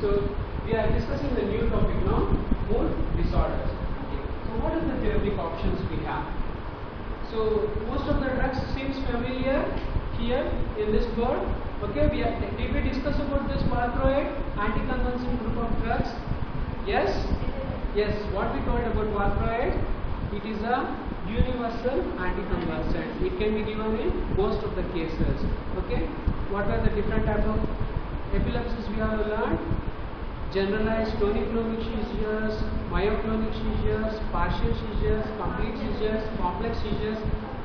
so we are discussing the new topic now, mood disorders. Okay, so what are the therapeutic options we have? So most of the drugs seems familiar here in this board. Okay, did we discuss about this valproate anticonvulsant group of drugs? Yes? Yes, what we told about valproate, it is a universal anticonvulsant. It can be given in most of the cases. Okay, what are the different types of epilepsies we have learned? Generalized tonic-clonic seizures, myoclonic seizures, partial seizures, complete seizures, complex seizures,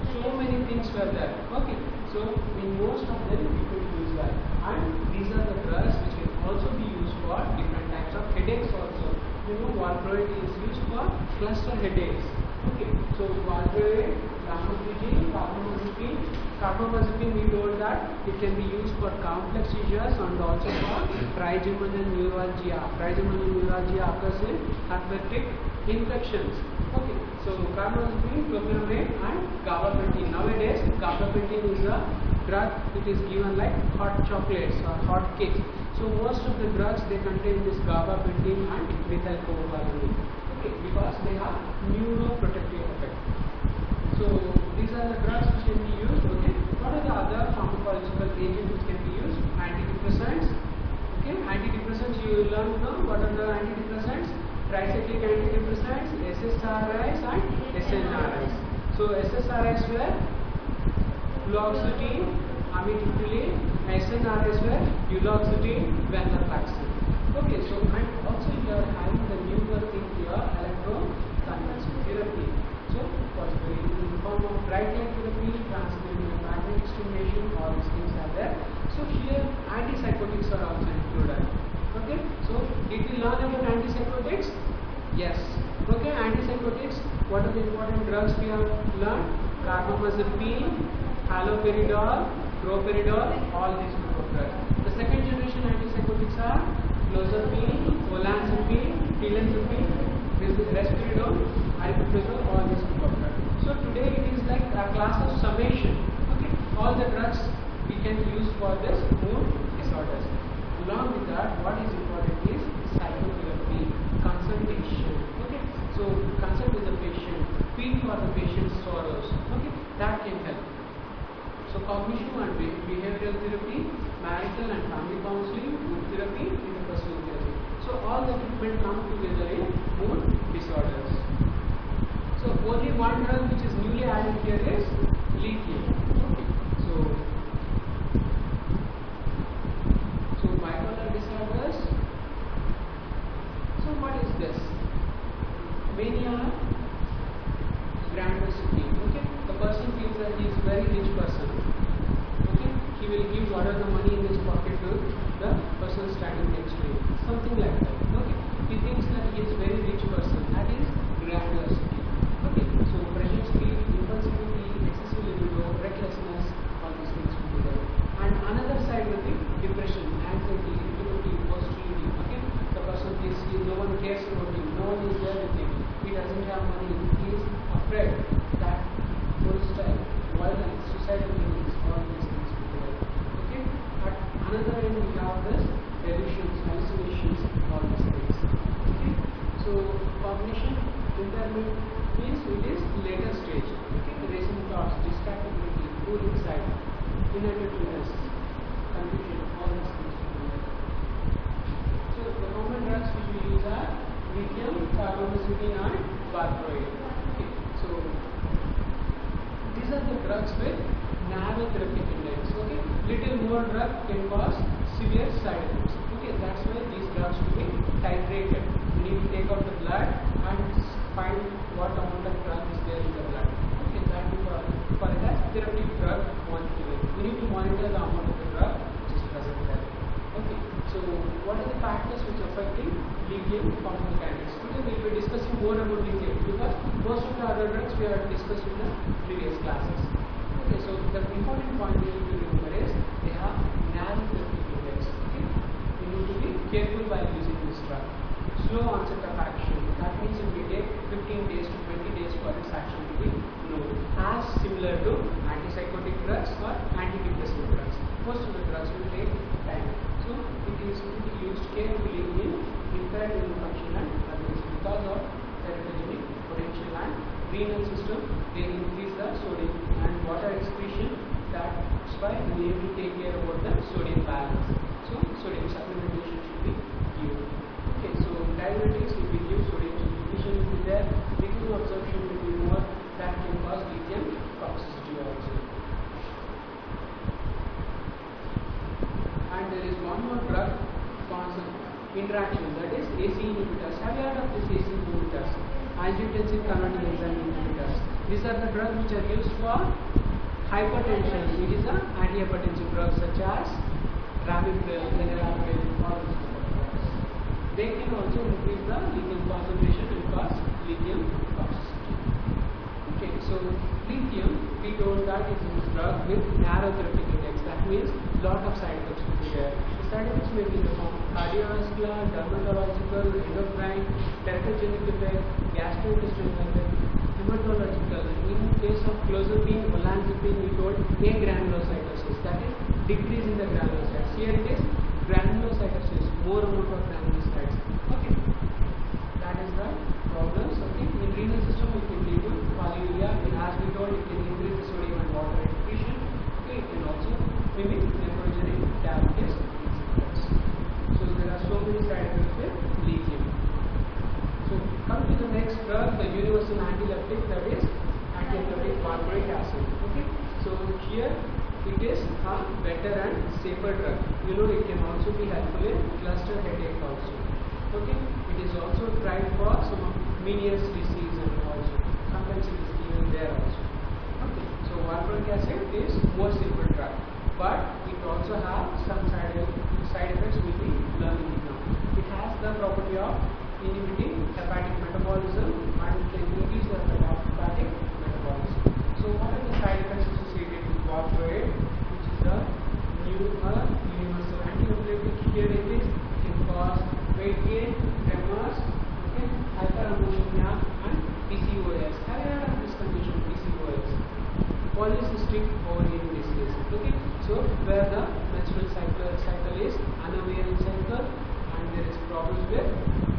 so many things were there. Okay, so in most of them we could use that. And these are the drugs which can also be used for different types of headaches also. You know, valproate is used for cluster headaches. Okay, so valproate, lamotrigine, carbamazepine we told that it can be used for complex seizures and also for trigeminal neuralgia. Trigeminal neuralgia occurs in herpetic infections. Okay, so carbamazepine, topiramate and gabapentin. Nowadays, gabapentin is a drug which is given like hot chocolates or hot cakes. So most of the drugs they contain this gabapentin and methylcobalamin. Okay, because they have neuroprotective effect. So these are the drugs which can be used. Okay, what are the other pharmacological agents which can be used? Antidepressants. Okay, antidepressants you will learn now. What are the antidepressants? Tricyclic antidepressants, SSRIs and SNRIs. So SSRIs were fluoxetine, amitriptyline, SNRIs were duloxetine, venlafaxine. Okay, so and also you are having the newer thing here, electroconvulsive therapy. So in the form of bright light therapy, transcranial magnetic stimulation, all these things are there. So here antipsychotics are also included. Okay, so did we learn about antipsychotics? Yes. Okay, antipsychotics, what are the important drugs we have learned? Carbamazepine, haloperidol, droperidol, all these group of drugs. The second generation antipsychotics are clozapine, olanzapine, tilanzapine, respirators, aripiprazole, all these group of drugs. So today it is like a class of summation. Okay, all the drugs we can use for this mood disorders. Along with that, what is important is psychotherapy, consultation. Okay, so consult with the patient, feel for the patient's sorrows. Okay, that can help. So cognition and behavioral therapy, marital and family counseling, group therapy, interpersonal therapy. So all the treatment come together in mood disorders. So only one drug which is newly added here is lithium. Okay, so bipolar disorders. So what is this? Mania grandiosity. Okay, the person feels that he is a very rich person. Okay, he will give whatever the money in his pocket to the person standing next to him. Something like that. Okay, he thinks that he is a very rich person. That is grandiosity. Okay, so pressure speed, impulsivity, excessive libido, recklessness, all these things will be there. And another side will be depression, anxiety, irritability, hostility. Okay, the person is no one cares about him, no one is there with him. He doesn't have money. He is afraid that style, violence, suicidal feelings, all these things will be there. Okay, at another end we have this delusions, hallucinations, all these things. Okay, so cognition impairment means it is later stage. Okay, racing thoughts, distractibility, poor insight, inattentiveness, confusion, all these things will be there. So the common drugs which we use are lithium, carbamazepine and valproate. Okay, so these are the drugs with narrow therapeutic index. Okay, little more drug can cause severe side effects. Okay, that's why these drugs will be titrated. We need to take out the blood and find what amount of drug is there in the blood. Okay, that will for that therapeutic drug monitoring. We need to monitor the amount of the drug which is present there. Okay, so what are the factors which affect the lithium pharmacokinetics? Today we will be discussing more about lithium because most of the other drugs we have discussed in the previous classes. Okay, so the important point we need to remember is they have narrow therapeutic index. Okay, we need to be careful while using this drug. Slow onset of action. That means it will take 15 days to 20 days for its action to be known. As similar to antipsychotic drugs or antidepressant drugs. Most of the drugs will take time. So it is to be used carefully they increase the sodium and water excretion. That's why we need to take care about the sodium balance. So sodium supplementation should be given. Okay, so diuretics will be given, sodium supplementation will be there, lithium absorption will be more, that can cause lithium toxicity also. And there is one more drug interaction, that is AC inhibitors. Have you heard of this AC inhibitors? Angiotensin converting enzyme inhibitors. These are the drugs which are used for hypertension. It is an antihypertensive drug such as Ramipril, Linarapil, all these drugs. They can also increase the lithium concentration and cause lithium toxicity. Okay, so lithium, we told that it is a drug with narrow therapeutic index. That means lot of side effects will be there. The side effects may be in the form of cardiovascular, dermatological, endocrine, teratogenic effect, gastrointestinal effect, hematological. In case of clozapine, olanzapine, we told agranulocytosis, that is decrease in the granulocytes. Here it is granulocytosis, more amount of granulocytes. Okay, that is the problems. Okay, in renal system it can lead to polyuria. As we told, it can increase the sodium and water excretion. Okay, it can also mimic nephrogenic diabetes. So there are so many side effects with lithium. So come to the next drug, the universal antileptic, that is antiepileptic valproic acid. Okay, so here it is a better and safer drug. You know, it can also be helpful in cluster headache also. Okay, it is also tried for some of Meniere's disease and also sometimes it is even there also. Okay, so valproic acid is more safer drug, but it also has some side effects will be learning now. It has the property of inhibiting hepatic metabolism and can increase the hepatic metabolism. So what are the side effects associated with valproate, which is the universal antiepileptic? Here it is, it can cause weight gain, tremors, okay, hyperammonemia and PCOS. Have you heard of this condition, PCOS? Polycystic ovarian disease. Okay, so where the menstrual cycle is anovarian cycle and there is problems with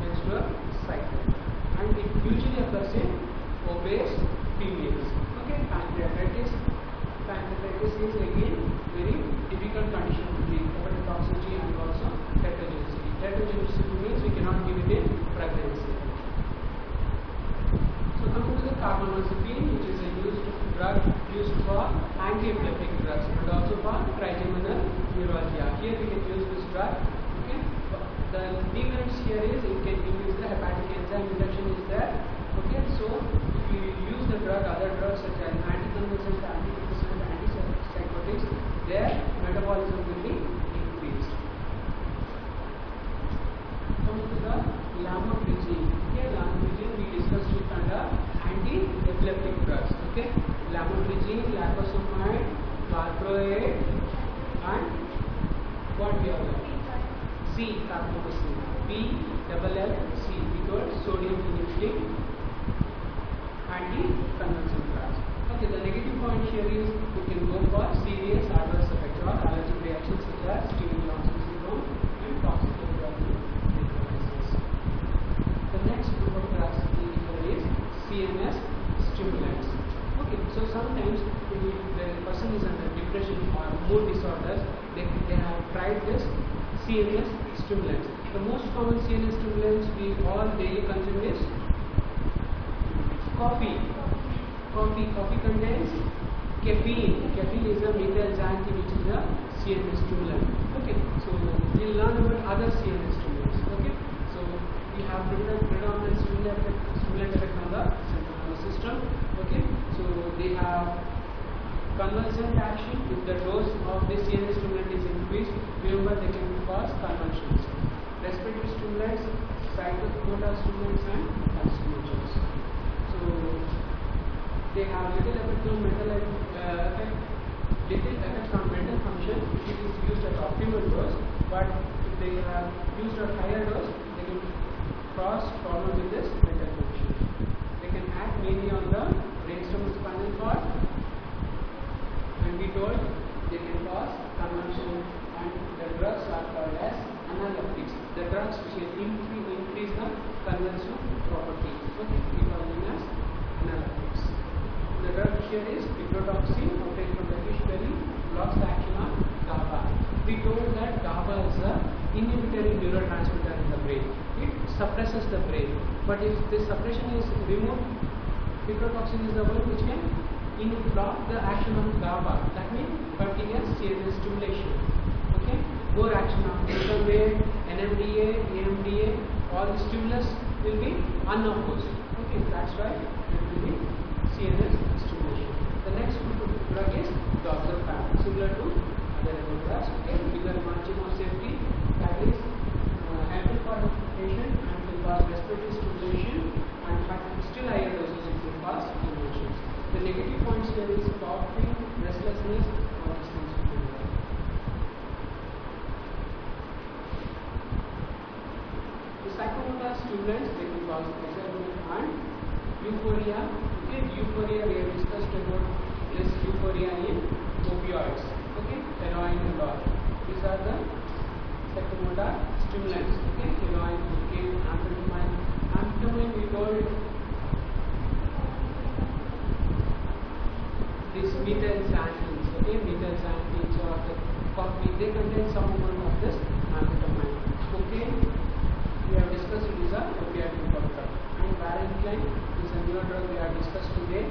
menstrual cycle, and it usually occurs in obese females. Okay, pancreatitis is again very difficult condition to treat, hepatotoxicity and also teratogenicity. Teratogenicity means we cannot give it in pregnancy. So coming to the carbamazepine, which is a drug used for antiepileptic drugs and also for trigeminal neuralgia. Here we can use this drug. Okay, the demerits here is it can increase the hepatic enzyme induction is there. Okay, so if you use the drug, other drugs such as anticonvulsants, antidepressants, antipsychotics, their metabolism will be increased. Coming to the lamotrigine. Here lamotrigine we discussed it under anti-epileptic drugs. Okay, lamotrigine, lacosamide, valproate, and what we have got? C, carbamazepine. PLLC, because sodium inhibiting anti-convulsant drugs. Okay, the negative point here is you can go for serious adverse effects or allergic reactions such as Stevens-Johnson syndrome and toxic electrolysis. The next group of drugs here is CNS Stimulants. Okay, so sometimes if the person is under depression or mood disorders, they have tried this CNS stimulants. The most common CNS stimulants we all daily consume is coffee. Coffee contains caffeine. Caffeine is a methylxanthine, which is a CNS stimulant. Okay, so we'll learn about other CNS stimulants. Okay, so we have predominant stimulant effect on the central nervous system. Okay, so they have convulsant action. If the dose of this CNS stimulant is increased, remember they can cause convulsions. Respiratory stimulants, psychomotor stimulants, and hallucinogens. So they have little effect on mental effect, little effect on mental function if it is used at optimal dose. But if they are used at higher dose, they can cause problem with this mental function. They can act mainly on the brainstem and spinal cord, and we told they can cause convulsion. And the drugs are called as analeptics. The drugs which increase the convulsive property. Okay, we call them as analeptics. The the drug here is Picrotoxin, obtained from the fish belly, blocks the action of GABA. We told that GABA is a inhibitory neurotransmitter in the brain. It suppresses the brain. But if this suppression is removed, Picrotoxin is the one which can block the action of GABA. That means continuous CNS stimulation. Okay, more action of dopamine, NMDA, AMDA, all the stimulus will be unopposed. Okay, that's why it will be CNS stimulation. The next drug is Doxapram, similar to other drugs. Okay, bigger margin of safety, that is helpful for the patient and will cause respiratory stimulation, and still higher doses it will cause convulsions. The negative points here is coughing, restlessness, all these things will be there. The psychomotor stimulants, they will cause pleasure and euphoria. Okay, euphoria we have discussed about this euphoria in opioids. Okay, heroin and all. These are the psychomotor stimulants. Okay, heroin, cocaine, amphetamine. Amphetamine we told this Methylxanthines. Okay, Methylxanthines or the coffee, they contain some amount of this amphetamine. Cocaine we have discussed, it is a opiate receptor. And Valproic is a newer drug we have discussed today.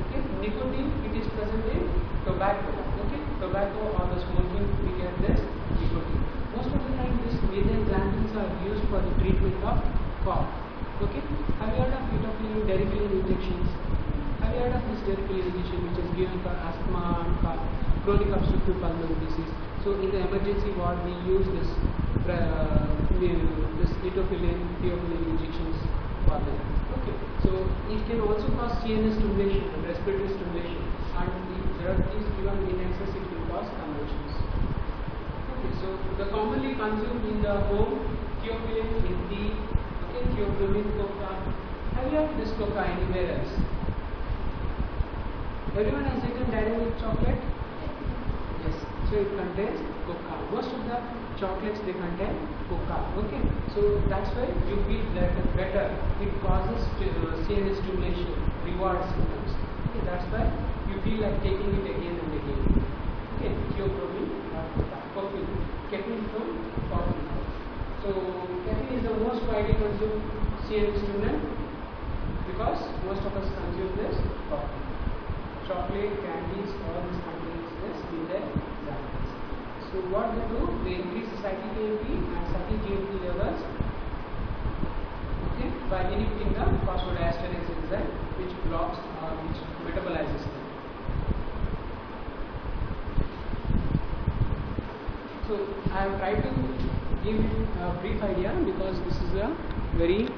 Okay, nicotine, it is present in tobacco. Okay, tobacco or the smoking, we get this nicotine. Most of the time these Methylxanthines are used for the treatment of cough. Okay, have you heard of Lithium, Deriphyllin injections? Have you heard of this Deriphyllin injection which is given for asthma and chronic obstructive pulmonary disease? So in the emergency ward we use this Lithium, theophylline injections for them. Okay, so it can also cause CNS stimulation and respiratory stimulation, and the drug is given in excess, it will cause convulsions. Okay, so the commonly consumed in the home, theophylline in tea. Okay, theophylline coca. Have you heard this coca anywhere else? Everyone has eaten dairy milk chocolate? Yes. So it contains coca. Most of the chocolates they contain coca. Okay. So that's why you feel better. It causes CNS stimulation, reward symptoms. Okay. That's why you feel like taking it again and again. Okay. Theophylline or coffee. Caffeine from coffee. So caffeine is the most widely consumed CNS stimulant because most of us consume this coffee. Chocolate, candies, all this contains this Methylxanthines. So what they do, they increase the cyclic AMP and cyclic GMP levels, okay, by inhibiting the phosphodiesterase enzyme which blocks or which metabolizes them. So I have tried to give you a brief idea because this is a very